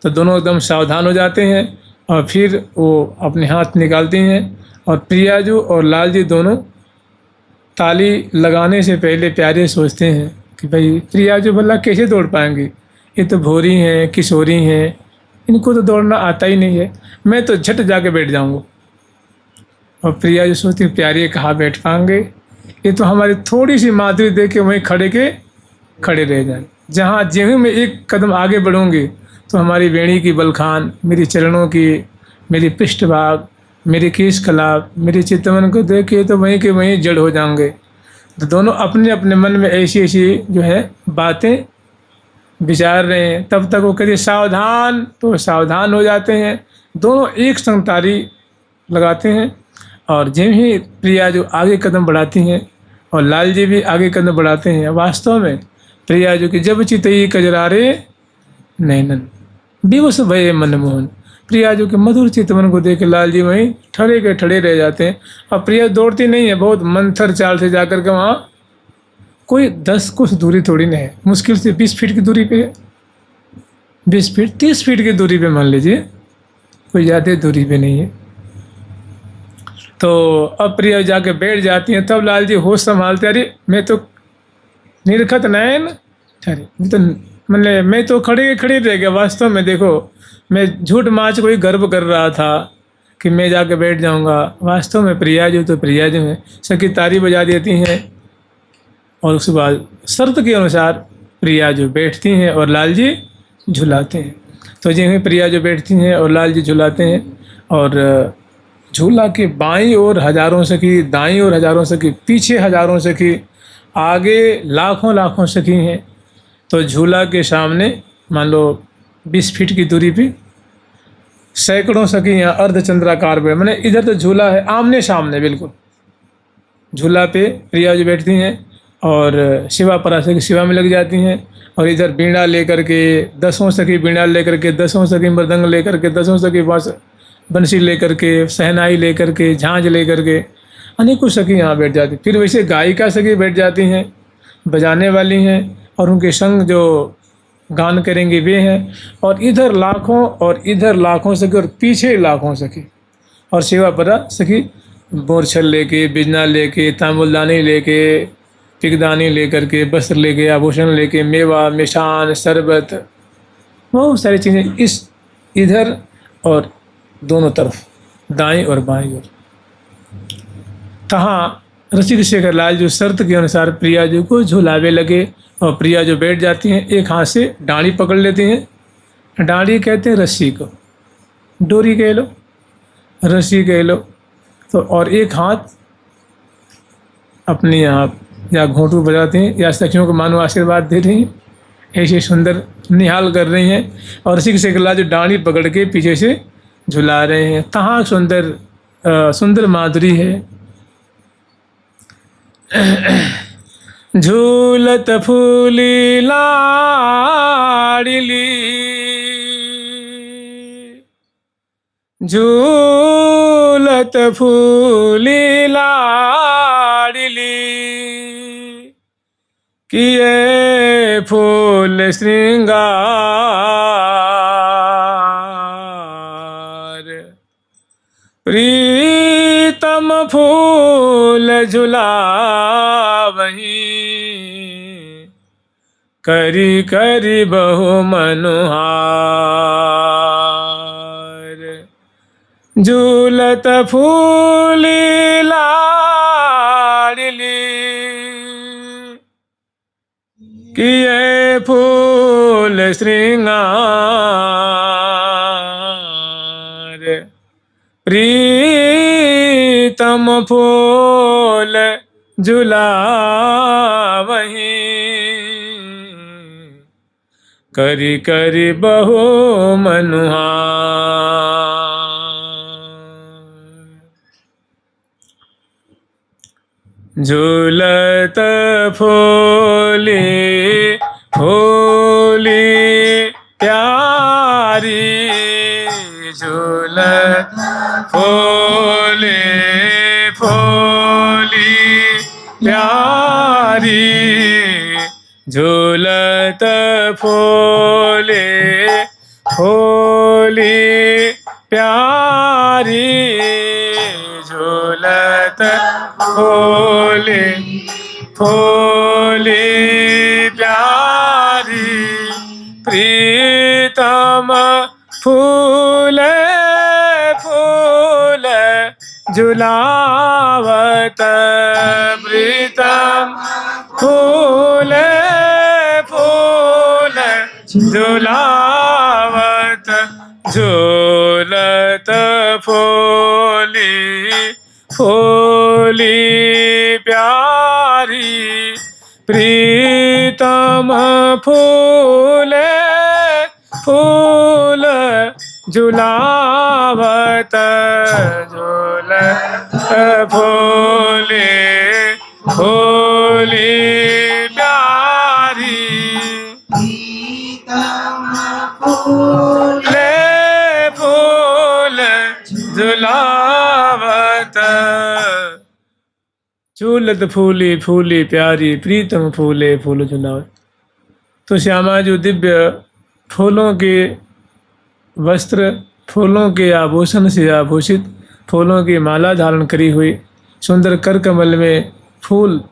तो दोनों एकदम सावधान हो जाते हैं और फिर वो अपने हाथ निकालती हैं और प्रियाजू और लाल जी दोनों ताली लगाने से पहले प्यारे सोचते हैं कि भाई प्रियाजू भला कैसे दौड़ पाएंगी, ये तो भोरी हैं, किशोरी हैं, इनको तो दौड़ना आता ही नहीं है, मैं तो झट जाके बैठ जाऊंगा। और प्रियाजू सोचती प्यारे कहाँ बैठ पाएंगे, ये तो हमारी थोड़ी सी माधुरी देख के वहीं खड़े रह जाए। जहाँ ज्यों में एक कदम आगे बढ़ूंगी तो हमारी वेणी की बलखान, मेरी चरणों की, मेरी पृष्ठभाग, मेरे केश कलाप, मेरे चितवन को देख के तो वहीं के वहीं जड़ हो जाएंगे। तो दोनों अपने अपने मन में ऐसी ऐसी जो है बातें विचार रहे हैं, तब तक वो कहते सावधान, तो सावधान हो जाते हैं। दोनों एक संग ताली लगाते हैं और जिन ही प्रिया जो आगे कदम बढ़ाती हैं और लाल जी भी आगे कदम बढ़ाते हैं। वास्तव में प्रिया जो कि जब चितई कजरारे नैनन बेबस भये मनमोहन, प्रिया जो कि मधुर चितवन को देख के लाल जी वहीं ठड़े के ठड़े रह जाते हैं। और प्रिया दौड़ती नहीं है, बहुत मंथर चाल से जाकर के वहाँ कोई 10 कुछ दूरी थोड़ी नहीं है, मुश्किल से 20 फीट की दूरी पे है, 20 फीट 30 फीट की दूरी पे मान लीजिए, कोई ज़्यादा दूरी पे नहीं है। तो अब प्रिया जाके बैठ जाती हैं, तब लाल जी होश संभालते, अरे मैं तो निरखत नयन, अरे मैं तो खड़े खड़े रह गया। वास्तव में देखो, मैं झूठ माच कोई गर्व कर रहा था कि मैं जाके बैठ जाऊंगा। वास्तव में प्रिया जो है सखी तारी बजा देती हैं और उसके बाद शर्त के अनुसार प्रिया जो बैठती हैं और लाल जी झुलाते हैं। तो जिन्हें प्रिया जो बैठती हैं और लाल जी झुलाते हैं और झूला के बाईं ओर हजारों सखी, दाईं ओर हजारों सखी, पीछे हजारों सखी, आगे लाखों लाखों सखी हैं। तो झूला के सामने मान लो 20 फीट की दूरी पे सैकड़ों सखी यहाँ अर्धचंद्राकार पे, मैंने इधर तो झूला है आमने सामने बिल्कुल, झूला पे प्रिया जो बैठती हैं और शिवा पराशर की सेवा में लग जाती हैं। और इधर बीड़ा लेकर के 10 सखी बीड़ा लेकर के, 10 सखी मृदंग लेकर के, 10 सखी बंसी लेकर के, सहनाई लेकर के, झांझ लेकर के, अनेकों सखी यहाँ बैठ जाती। फिर वैसे गायिका सखी बैठ जाती हैं, बजाने वाली हैं, और उनके संग जो गान करेंगे वे हैं। और इधर लाखों और इधर लाखों सखी और पीछे लाखों सखी, और सेवा परा सखी बोरछल लेके, बिजना लेके, तांबुलदानी लेके, पिकदानी लेकर के, वस्त्र लेके, आभूषण लेके, मेवा मिष्ठान शरबत, बहुत सारी चीज़ें इस इधर और दोनों तरफ, दाएं और बाएं ओर। तहाँ रसिक शेखर लाल जो शर्त के अनुसार प्रिया जी को झुलावे लगे और प्रिया जो बैठ जाती हैं, एक हाथ से डांडी पकड़ लेती हैं। डांडी कहते हैं रस्सी को, डोरी कह लो, रस्सी कह लो। तो और एक हाथ अपने यहाँ या घोंटू बजाते हैं या सखियों को मानो आशीर्वाद दे रही हैं, ऐसे सुंदर निहाल कर रही हैं। और रसिक शेखर लाल जो डांडी पकड़ के पीछे से झुला रहे हैं। तहाँ सुंदर माधुरी है। झूलत फूली लाडली, झूलत फूली लाडली, किए फूल श्रृंगार, प्रीतम फूल झुलावहीं, करी करी बहु मनुहार। झूलत फूली लाडली, किए फूल श्रृंगार, प्रीतम फूल झुलावहीं, करी करी बहु मनुहार। झूलत फूली फूली प्यारी, झूलत फूली फूली प्यारी, झूलत फूली फूली प्यारी, झूलत फूली फूली प्यारी, प्रीतम फूल फूल झुलावत, प्रीतम फूल फूल झुलावत, झूलत फूली फूली प्यारी, प्रीतम फूल झुलावत झूलत फूले फूली प्यारी प्रीतम फूल ले फूल झुलावत झूलत फूली फूली प्यारी प्रीतम फूले फूल झुलावत। तो श्यामा जो दिव्य फूलों के वस्त्र, फूलों के आभूषण से आभूषित, फूलों की माला धारण करी हुई, सुंदर कर कमल में फूल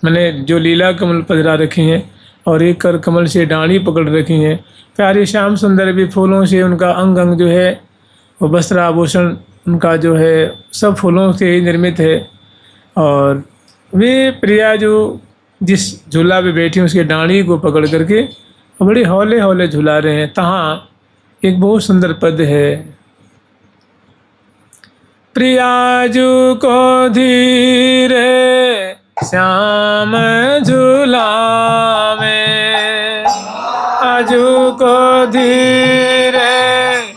मैंने जो लीला कमल पधरा रखी हैं और एक कर कमल से डांडी पकड़ रखी हैं। प्यारे श्याम सुंदर भी फूलों से उनका अंग अंग जो है वो वस्त्र आभूषण उनका जो है सब फूलों से ही निर्मित है। और वे प्रिया जो जिस झूला पे बैठी हैं उसके डांडी को पकड़ करके बड़े हौले हौले झुला रहे हैं। तहाँ एक बहुत सुंदर पद है, प्रियाजू को धीरे श्याम झूला में, आजू को धीरे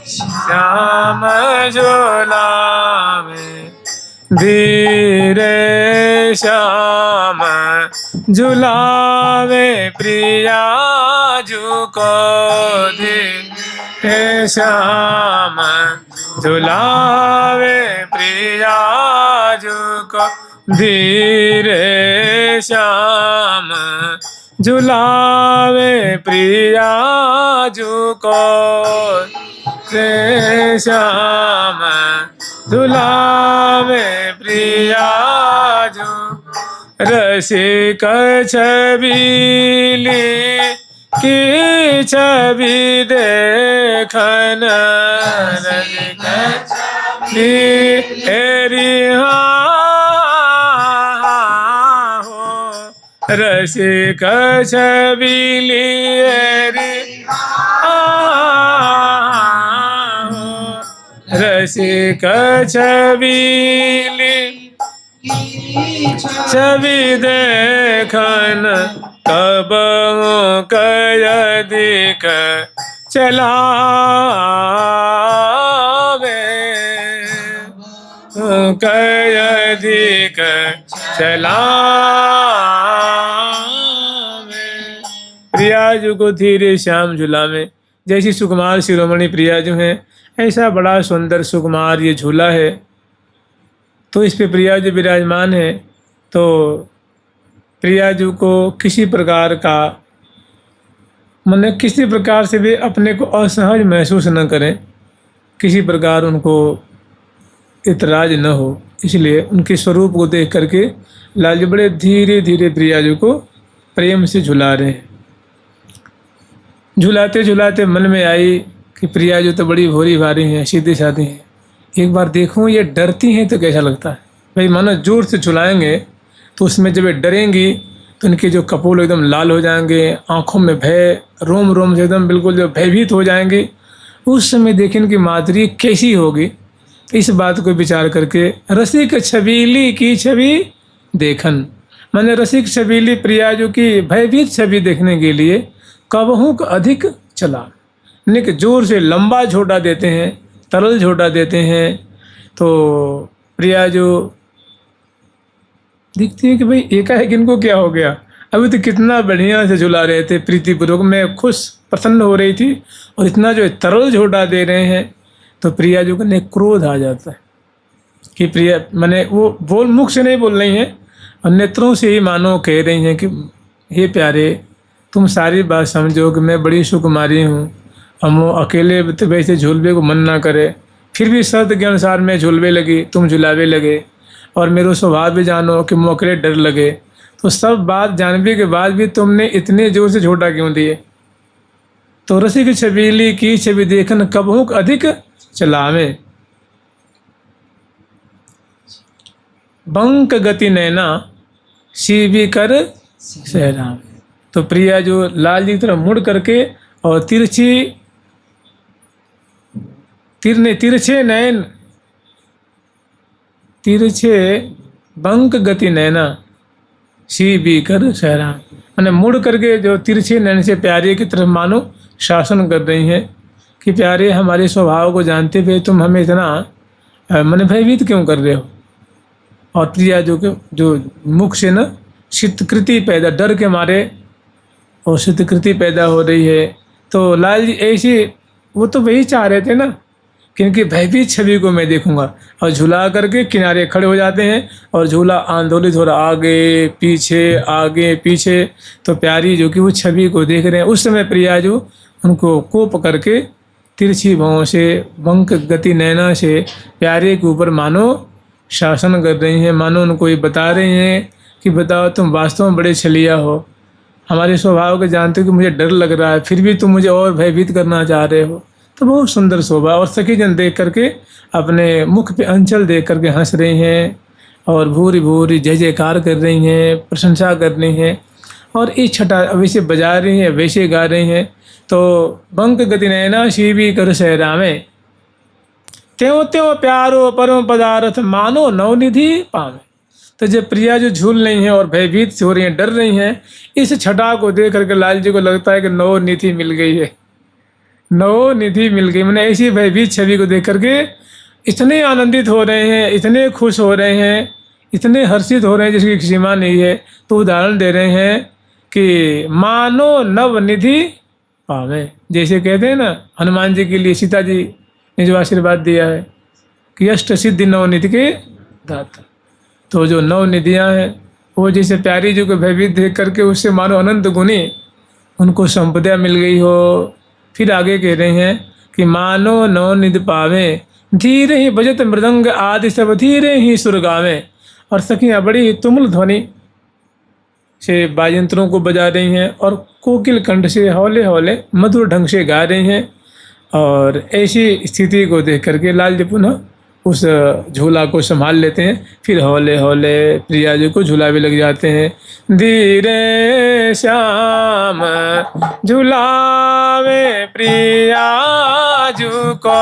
श्याम झूला में, धीरे श्याम झुलावे प्रियाजू को धीरे श्याम झुलावे प्रियाजू को धीरे श्याम झुलावे प्रियाजू को रे श्याम झुलावे प्रियाजू। रसिक छबीली की छवि देखन रसिक छबीली रसिक छबीली रसिक छबीली छवि देखन कब कयदिक चलावे कयदिक चलावे। प्रियाजू को धीरे श्याम झूला में, जैसी सुकुमार शिरोमणि प्रियाजू हैं ऐसा बड़ा सुंदर सुकुमार ये झूला है। तो इस पे प्रियाजू विराजमान है। तो प्रियाजू को किसी प्रकार का मतलब किसी प्रकार से भी अपने को असहज महसूस न करें, किसी प्रकार उनको इतराज न हो, इसलिए उनके स्वरूप को देख करके लालजी बड़े धीरे धीरे प्रियाजू को प्रेम से झुला रहे हैं। झुलाते झुलाते मन में आई कि प्रियाजू तो बड़ी भोरी भारी हैं, सीधी साधी हैं, एक बार देखूं ये डरती हैं तो कैसा लगता है। भाई मानो जोर से झुलाएंगे तो उसमें जब ये डरेंगी तो इनके जो कपोल एकदम लाल हो जाएंगे, आंखों में भय, रोम रोम से एकदम बिल्कुल जो भयभीत हो जाएंगे। उस समय देखें इनकी माधुरी कैसी होगी। इस बात को विचार करके रसिक छबीली की छवि देखन, मैंने रसिक छबीली प्रियाजू की भयभीत छवि देखने के लिए कबहू को अधिक चला, निक जोर से लंबा झोटा देते हैं, तरल झोटा देते हैं। तो प्रियाजू दिखती है कि भाई एकाएक इनको क्या हो गया, अभी तो कितना बढ़िया से झुला रहे थे, प्रीतिपूर्वक में खुश प्रसन्न हो रही थी और इतना जो तरल झोटा दे रहे हैं। तो प्रियाजू को ने क्रोध आ जाता है कि प्रिया मैंने वो बोल मुख से नहीं बोल रही हैं और नेत्रों से ही मानो कह रही हैं कि हे प्यारे तुम सारी बात समझो कि मैं बड़ी सुकुमारी हूँ, हम वो अकेले तो वैसे झूलवे को मन ना करे, फिर भी शर्त के अनुसार मैं झूलवे लगी, तुम झुलावे लगे, और मेरा स्वभाव भी जानो कि मोकले डर लगे। तो सब बात जानने के बाद भी तुमने इतने जोर से झोटा क्यों दिए। तो रसिक छबीली की छवि देखन कबहू अधिक चलावे, बंक गति नैना शिवी कर सहराम। तो प्रिया जो लाल जी की तरफ मुड़ करके और तिरछे नैन, तिरछे बंक गति नैना शिवी कर सहराम, मैंने मुड़ करके जो तिरछे नैन से प्यारे की तरफ मानो शासन कर रही हैं। कि प्यारे हमारे स्वभाव को जानते हुए तुम हमें इतना मन भयभीत क्यों कर रहे हो। और प्रिया जो मुख से न शीतकृति पैदा, डर के मारे और शीतकृति पैदा हो रही है। तो लाल जी ऐसे वो तो वही चाह रहे थे ना कि इनकी भयभीत छवि को मैं देखूंगा, और झूला करके किनारे खड़े हो जाते हैं और झूला आंदोलित हो रहा, आगे पीछे। तो प्यारी जो कि वो छवि को देख रहे हैं, उस समय प्रिया जो उनको कोप करके तिरछी भौं से बंक गति नैना से प्यारे के ऊपर मानो शासन कर रही हैं, मानो उनको ये बता रही हैं कि बताओ तुम वास्तव में बड़े छलिया हो, हमारे स्वभाव को जानते हो कि मुझे डर लग रहा है, फिर भी तुम मुझे और भयभीत करना चाह रहे हो। तो बहुत सुंदर शोभा। और सखी जन देख करके अपने मुख पे अंचल देख करके हंस रही हैं और भूरी भूरी जय जयकार कर रही हैं, प्रशंसा कर रही हैं, और इस छठा वैसे बजा रही हैं, वैसे गा रही हैं। तो बंक गति नैना शिवी कर सहरामे, त्यों त्यों प्यारो परम पदार्थ मानो नवनिधि पावे। तो जब प्रिया जो झूल रही हैं और भयभीत हो रही हैं, डर रही हैं, इस छठा को देख करके लाल जी को लगता है कि नवनिधि मिल गई है, नवनिधि मिल गई। मैंने ऐसी भयभीत छवि को देख करके इतने आनंदित हो रहे हैं, इतने खुश हो रहे हैं, इतने हर्षित हो रहे हैं जिसकी सीमा नहीं है। तो उदाहरण दे रहे हैं कि मानो नवनिधि पावे। जैसे कहते हैं ना, हनुमान जी के लिए सीता जी ने जो आशीर्वाद दिया है कि अष्ट सिद्धि नवनिधि के दाता। तो जो नवनिधियाँ हैं वो जैसे प्यारी जी को भयभीत देख करके उससे मानो अनंत गुनी उनको संपदा मिल गई हो। फिर आगे कह रहे हैं कि मानो नवनिधि पावे, धीरे ही बजत मृदंग आदि सब धीरे ही सुर गावे। और सखियाँ बड़ी तुमुल ध्वनि से वाद्ययंत्रों को बजा रही हैं और कोकिल कंठ से हौले हौले मधुर ढंग से गा रही हैं। और ऐसी स्थिति को देख करके लाल जी पुनः उस झूला को संभाल लेते हैं। फिर हौले हौले प्रिया जी को झूला भी लग जाते हैं। धीरे श्याम झूलावे प्रिया जू को,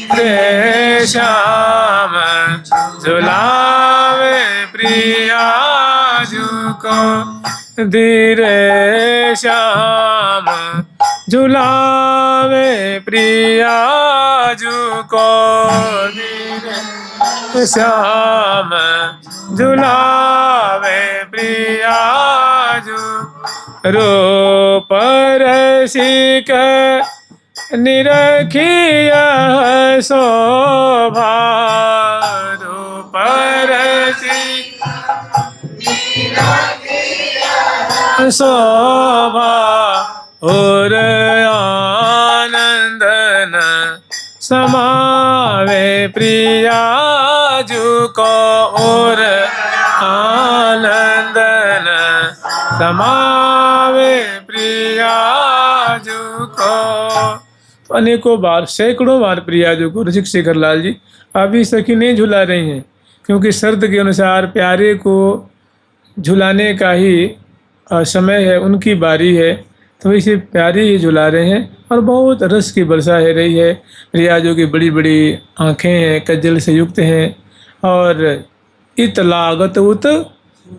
धीरे श्याम झूलावे प्रिया जू को, धीरे श्याम झूलावे प्रिया जू को, धीरे श्याम झूलावे प्रिया जू। रूप रसिक निरखिया शोभा, रूप रसिक शोभा और आनंदन समावे प्रिया जू को, और आनंदन समावे प्रिया जू को। तो अनेकों बार, सैकड़ों बार प्रिया जू को रसिक शेखर लाल जी अभी सखी नहीं झुला रही हैं, क्योंकि शर्त के अनुसार प्यारे को झुलाने का ही समय है, उनकी बारी है। तो इसे प्यारी ही झुला रहे हैं और बहुत रस की वर्षा है रही है। प्रिया जो की बड़ी बड़ी आँखें हैं, कज्जल से युक्त हैं, और इत लागत उत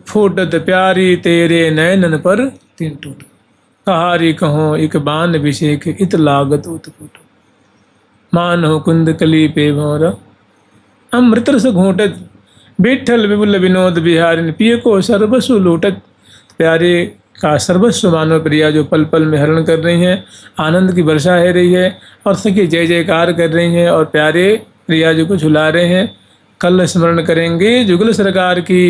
फूटत प्यारी तेरे नैनन पर तीन टूट, कहारी कहो एक बान अभिषेक इत लागत उत फूट, मान हो कुंद कली पे भौरा अमृत रस घोटत, बिठल विपुल विनोद बिहारिन पिय को सर्वस्व लूटत। प्यारे का सर्वस्व मानव प्रिया जो पल पल में हरण कर रही हैं, आनंद की वर्षा है रही है, और सखी जय जयकार कर रही हैं और प्यारे प्रिया जी को झुला रहे हैं। कल स्मरण करेंगे जुगल सरकार की,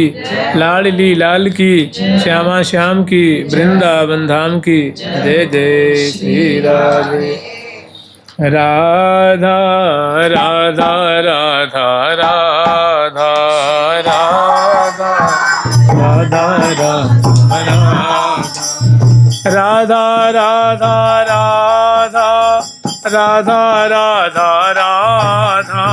लाडली लाल की, श्यामा श्याम की, वृंदावन धाम की। जय जय श्री राधे राधा राधा राधा राधा राधा राधा राधा राधा राधा राधा राधा राधा राधा